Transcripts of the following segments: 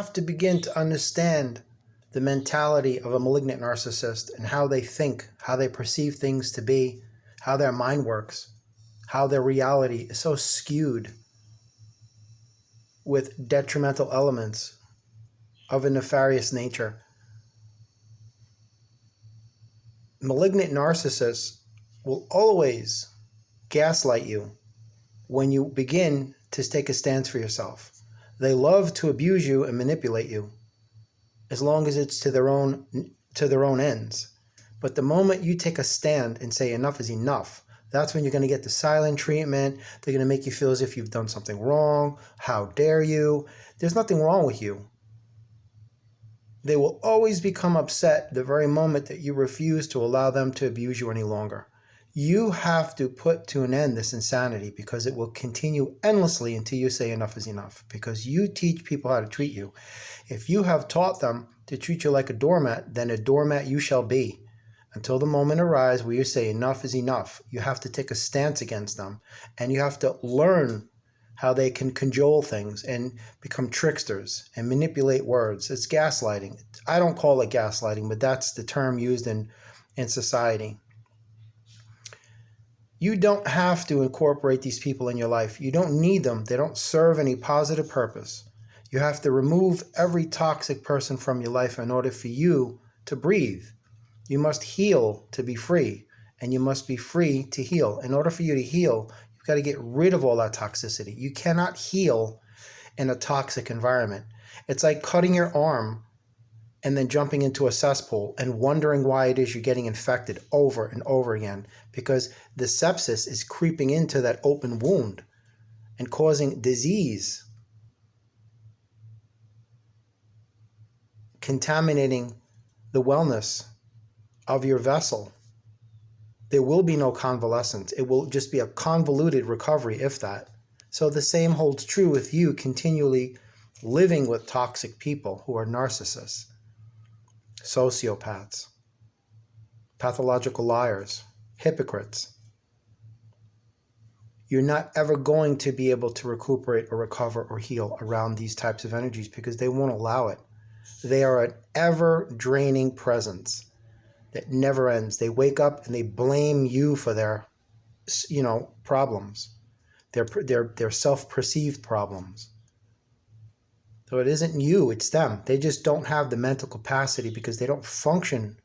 have to begin to understand the mentality of a malignant narcissist and how they think, how they perceive things to be, how their mind works, how their reality is so skewed with detrimental elements of a nefarious nature. Malignant narcissists will always gaslight you when you begin to take a stance for yourself. They love to abuse you and manipulate you, as long as it's to their own ends. But the moment you take a stand and say enough is enough, that's when you're going to get the silent treatment. They're going to make you feel as if you've done something wrong. How dare you? There's nothing wrong with you. They will always become upset the very moment that you refuse to allow them to abuse you any longer. You have to put to an end this insanity, because it will continue endlessly until you say enough is enough, because you teach people how to treat you. If you have taught them to treat you like a doormat, then a doormat you shall be, until the moment arrives where you say enough is enough. You have to take a stance against them, and you have to learn how they can cajole things and become tricksters and manipulate words. It's gaslighting. I don't call it gaslighting, but that's the term used in society. You don't have to incorporate these people in your life. You don't need them. They don't serve any positive purpose. You have to remove every toxic person from your life in order for you to breathe. You must heal to be free, and you must be free to heal. In order for you to heal, you've got to get rid of all that toxicity. You cannot heal in a toxic environment. It's like cutting your arm and then jumping into a cesspool and wondering why it is you're getting infected over and over again, because the sepsis is creeping into that open wound and causing disease, contaminating the wellness of your vessel. There will be no convalescence. It will just be a convoluted recovery, if that. So the same holds true with you continually living with toxic people who are narcissists, sociopaths, pathological liars, hypocrites. You're not ever going to be able to recuperate or recover or heal around these types of energies, because they won't allow it. They are an ever-draining presence that never ends. They wake up and they blame you for their, problems, their self-perceived problems. So it isn't you, it's them. They just don't have the mental capacity because they don't function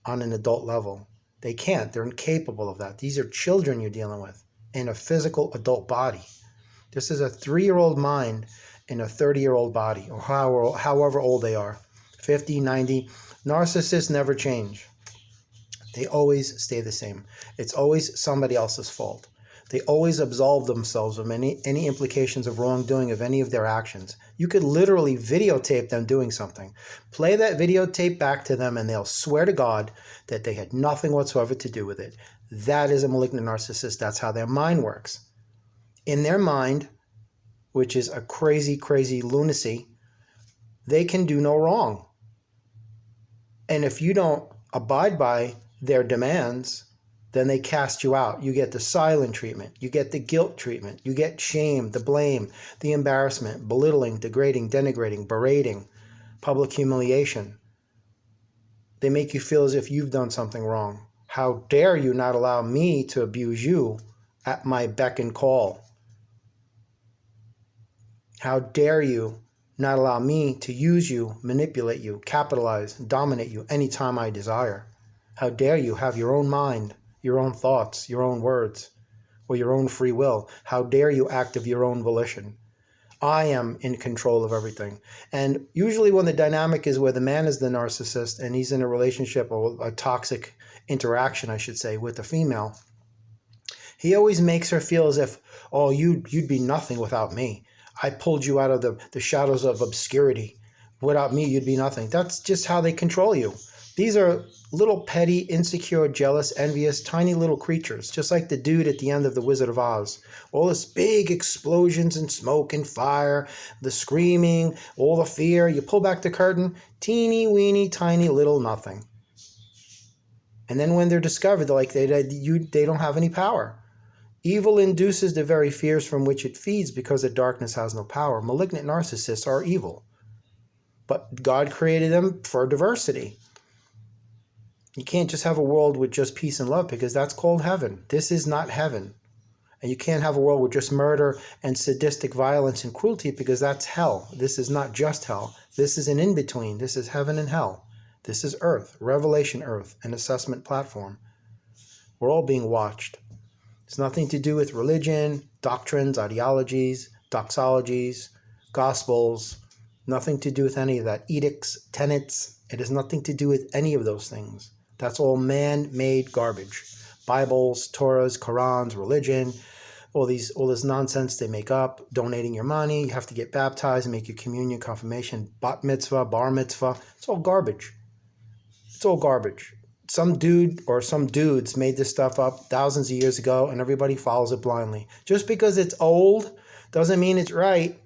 on an adult level. They can't. They're incapable of that. These are children you're dealing with in a physical adult body. This is a 3-year-old mind in a 30-year-old body, or however old they are, 50, 90. Narcissists never change. They always stay the same. It's always somebody else's fault. They always absolve themselves of any implications of wrongdoing of any of their actions. You could literally videotape them doing something. Play that videotape back to them and they'll swear to God that they had nothing whatsoever to do with it. That is a malignant narcissist. That's how their mind works. In their mind, which is a crazy, crazy lunacy, they can do no wrong. And if you don't abide by their demands, then they cast you out. You get the silent treatment. You get the guilt treatment. You get shame, the blame, the embarrassment, belittling, degrading, denigrating, berating, public humiliation. They make you feel as if you've done something wrong. How dare you not allow me to abuse you at my beck and call? How dare you not allow me to use you, manipulate you, capitalize, dominate you anytime I desire? How dare you have your own mind, your own thoughts, your own words, or your own free will? How dare you act of your own volition? I am in control of everything. And usually when the dynamic is where the man is the narcissist and he's in a relationship or a toxic interaction, I should say, with a female, he always makes her feel as if, oh, you'd be nothing without me. I pulled you out of the shadows of obscurity. Without me, you'd be nothing. That's just how they control you. These are little petty, insecure, jealous, envious, tiny little creatures, just like the dude at the end of The Wizard of Oz. All this big explosions and smoke and fire, the screaming, all the fear. You pull back the curtain, teeny, weeny, tiny little nothing. And then when they're discovered, they're like, they don't have any power. Evil induces the very fears from which it feeds because the darkness has no power. Malignant narcissists are evil. But God created them for diversity. You can't just have a world with just peace and love, because that's called heaven. This is not heaven. And you can't have a world with just murder and sadistic violence and cruelty, because that's hell. This is not just hell. This is an in-between. This is heaven and hell. This is earth, revelation earth, an assessment platform. We're all being watched. It's nothing to do with religion, doctrines, ideologies, doxologies, gospels, nothing to do with any of that. Edicts, tenets, it has nothing to do with any of those things. That's all man-made garbage. Bibles, Torahs, Qurans, religion, all this nonsense they make up, donating your money, you have to get baptized, make your communion, confirmation, bat mitzvah, bar mitzvah. It's all garbage. It's all garbage. Some dude or some dudes made this stuff up thousands of years ago, and everybody follows it blindly. Just because it's old doesn't mean it's right.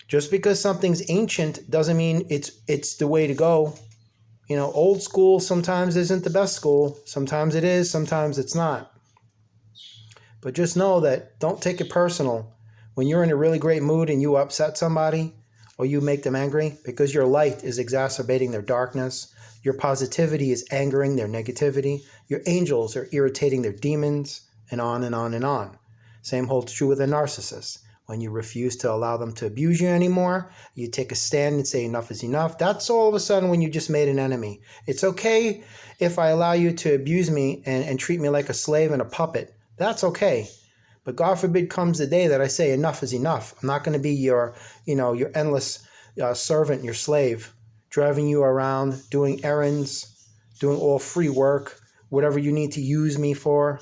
Just because something's ancient doesn't mean it's the way to go. You know, old school sometimes isn't the best school. Sometimes it is, sometimes it's not. But just know that don't take it personal. When you're in a really great mood and you upset somebody or you make them angry, because your light is exacerbating their darkness, your positivity is angering their negativity, your angels are irritating their demons, and on and on and on. Same holds true with a narcissist. When you refuse to allow them to abuse you anymore, you take a stand and say enough is enough. That's all of a sudden when you just made an enemy. It's okay if I allow you to abuse me and treat me like a slave and a puppet. That's okay. But God forbid comes the day that I say enough is enough. I'm not going to be your endless servant, your slave, driving you around, doing errands, doing all free work, whatever you need to use me for.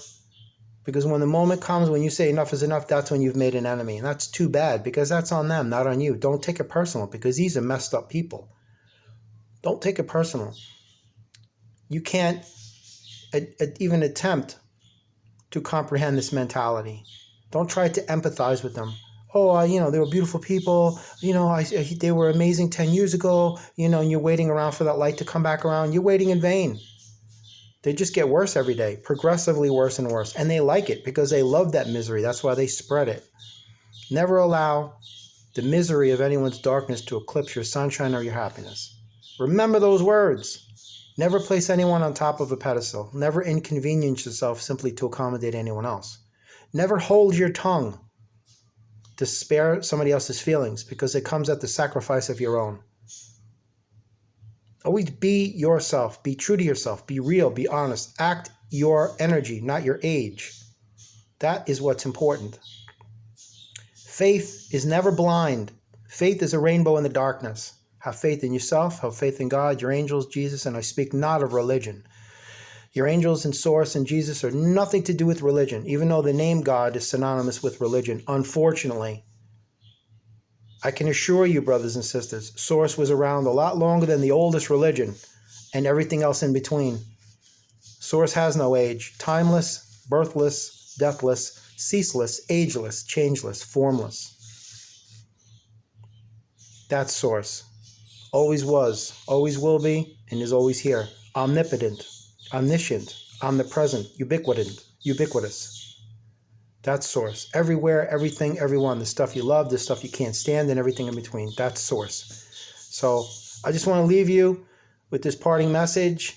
Because when the moment comes when you say enough is enough, that's when you've made an enemy. And that's too bad, because that's on them, not on you. Don't take it personal, because these are messed up people. Don't take it personal. You can't even attempt to comprehend this mentality. Don't try to empathize with them. Oh, they were beautiful people. They were amazing 10 years ago. And you're waiting around for that light to come back around. You're waiting in vain. They just get worse every day, progressively worse and worse. And they like it because they love that misery. That's why they spread it. Never allow the misery of anyone's darkness to eclipse your sunshine or your happiness. Remember those words. Never place anyone on top of a pedestal. Never inconvenience yourself simply to accommodate anyone else. Never hold your tongue to spare somebody else's feelings, because it comes at the sacrifice of your own. Always be yourself. Be true to yourself. Be real. Be honest. Act your energy, not your age. That is what's important. Faith is never blind. Faith is a rainbow in the darkness. Have faith in yourself. Have faith in God, your angels, Jesus, and I speak not of religion. Your angels and Source and Jesus are nothing to do with religion, even though the name God is synonymous with religion. Unfortunately, I can assure you, brothers and sisters, Source was around a lot longer than the oldest religion and everything else in between. Source has no age. Timeless, birthless, deathless, ceaseless, ageless, changeless, formless. That's Source. Always was, always will be, and is always here. Omnipotent, omniscient, omnipresent, ubiquitous. That's Source. Everywhere, everything, everyone. The stuff you love, the stuff you can't stand, and everything in between. That's Source. So I just want to leave you with this parting message.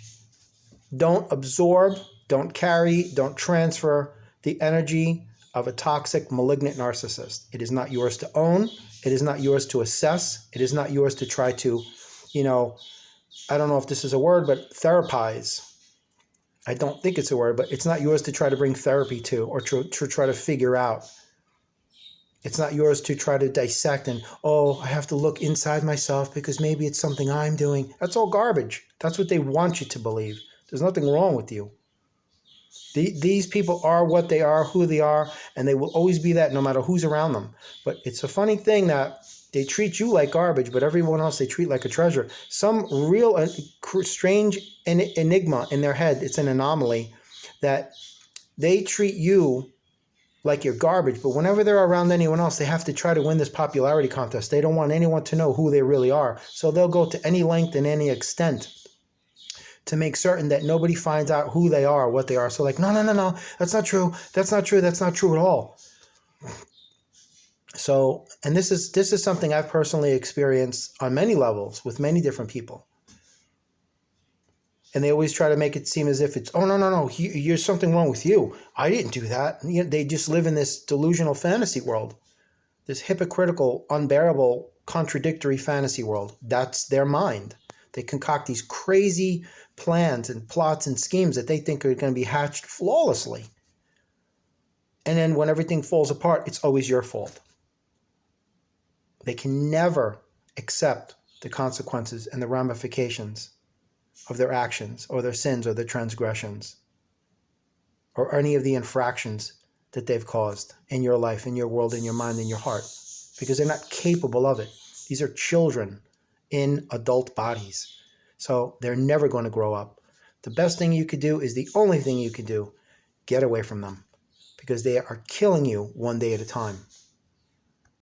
Don't absorb, don't carry, don't transfer the energy of a toxic, malignant narcissist. It is not yours to own. It is not yours to assess. It is not yours to try to, I don't know if this is a word, but therapize. I don't think it's a word, but it's not yours to try to bring therapy to, or to try to figure out. It's not yours to try to dissect and, I have to look inside myself because maybe it's something I'm doing. That's all garbage. That's what they want you to believe. There's nothing wrong with you. These people are what they are, who they are, and they will always be that no matter who's around them. But it's a funny thing that they treat you like garbage, but everyone else they treat like a treasure. Some real strange enigma in their head, it's an anomaly, that they treat you like you're garbage, but whenever they're around anyone else, they have to try to win this popularity contest. They don't want anyone to know who they really are. So they'll go to any length and any extent to make certain that nobody finds out who they are, what they are. So like, no, that's not true. That's not true. That's not true at all. So, and this is something I've personally experienced on many levels with many different people. And they always try to make it seem as if it's, oh, no, no, no, there's something wrong with you. I didn't do that. And, they just live in this delusional fantasy world, this hypocritical, unbearable, contradictory fantasy world. That's their mind. They concoct these crazy plans and plots and schemes that they think are going to be hatched flawlessly. And then when everything falls apart, it's always your fault. They can never accept the consequences and the ramifications of their actions or their sins or their transgressions or any of the infractions that they've caused in your life, in your world, in your mind, in your heart, because they're not capable of it. These are children in adult bodies. So they're never going to grow up. The best thing you could do is the only thing you could do. Get away from them, because they are killing you one day at a time.